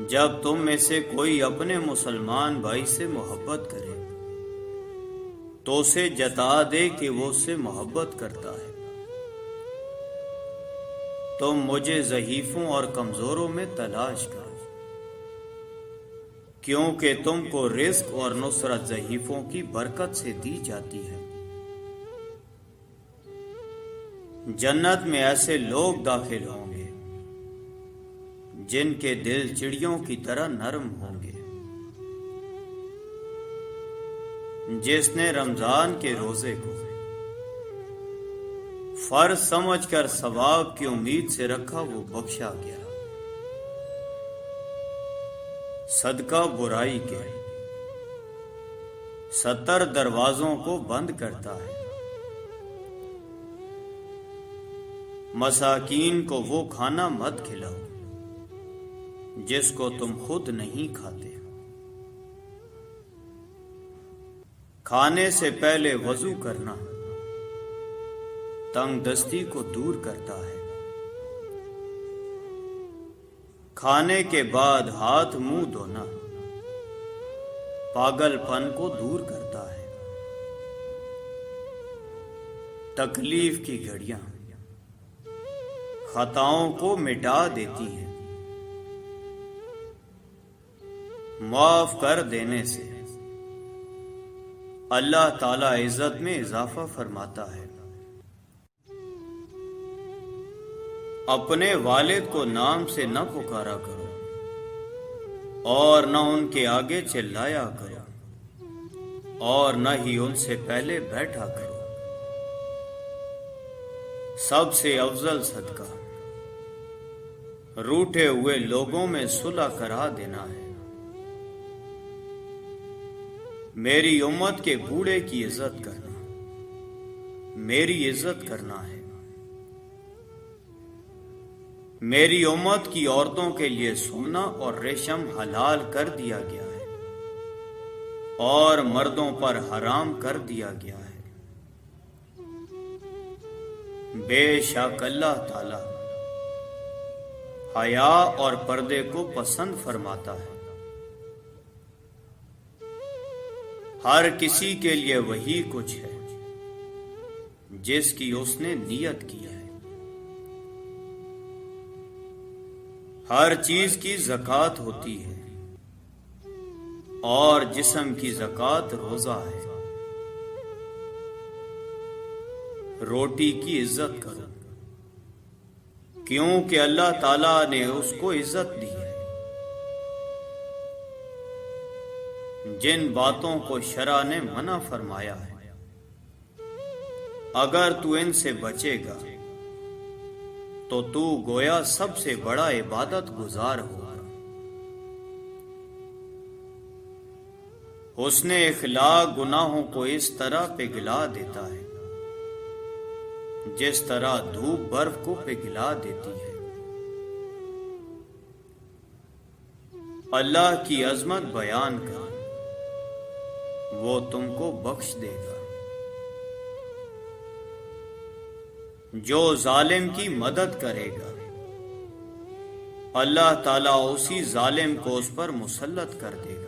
جب تم میں سے کوئی اپنے مسلمان بھائی سے محبت کرے تو اسے جتا دے کہ وہ اس سے محبت کرتا ہے۔ تم مجھے ضعیفوں اور کمزوروں میں تلاش کرو، کیونکہ تم کو رزق اور نصرت ضعیفوں کی برکت سے دی جاتی ہے۔ جنت میں ایسے لوگ داخل ہوں گے جن کے دل چڑیوں کی طرح نرم ہوں گے۔ جس نے رمضان کے روزے کو فرض سمجھ کر ثواب کی امید سے رکھا وہ بخشا گیا۔ صدقہ برائی کے 70 دروازوں کو بند کرتا ہے۔ مساکین کو وہ کھانا مت کھلاؤ جس کو تم خود نہیں کھاتے۔ کھانے سے پہلے وضو کرنا تنگ دستی کو دور کرتا ہے۔ کھانے کے بعد ہاتھ منہ دھونا پاگل پن کو دور کرتا ہے۔ تکلیف کی گھڑیاں خطاؤں کو مٹا دیتی ہیں۔ معاف کر دینے سے اللہ تعالی عزت میں اضافہ فرماتا ہے۔ اپنے والد کو نام سے نہ پکارا کرو اور نہ ان کے آگے چلایا کرو اور نہ ہی ان سے پہلے بیٹھا کرو۔ سب سے افضل صدقہ روٹھے ہوئے لوگوں میں صلح کرا دینا ہے۔ میری امت کے بوڑھے کی عزت کرنا میری عزت کرنا ہے۔ میری امت کی عورتوں کے لیے سونا اور ریشم حلال کر دیا گیا ہے اور مردوں پر حرام کر دیا گیا ہے۔ بے شک اللہ تعالی حیا اور پردے کو پسند فرماتا ہے۔ ہر کسی کے لیے وہی کچھ ہے جس کی اس نے نیت کی ہے۔ ہر چیز کی زکوٰۃ ہوتی ہے اور جسم کی زکوٰۃ روزہ ہے۔ روٹی کی عزت کرو کیونکہ اللہ تعالیٰ نے اس کو عزت دی ہے۔ جن باتوں کو شرع نے منع فرمایا ہے اگر تو ان سے بچے گا تو تو گویا سب سے بڑا عبادت گزار ہوگا۔ حسن اخلاق گناہوں کو اس طرح پگھلا دیتا ہے جس طرح دھوپ برف کو پگھلا دیتی ہے۔ اللہ کی عظمت بیان کر وہ تم کو بخش دے گا۔ جو ظالم کی مدد کرے گا اللہ تعالیٰ اسی ظالم کو اس پر مسلط کر دے گا۔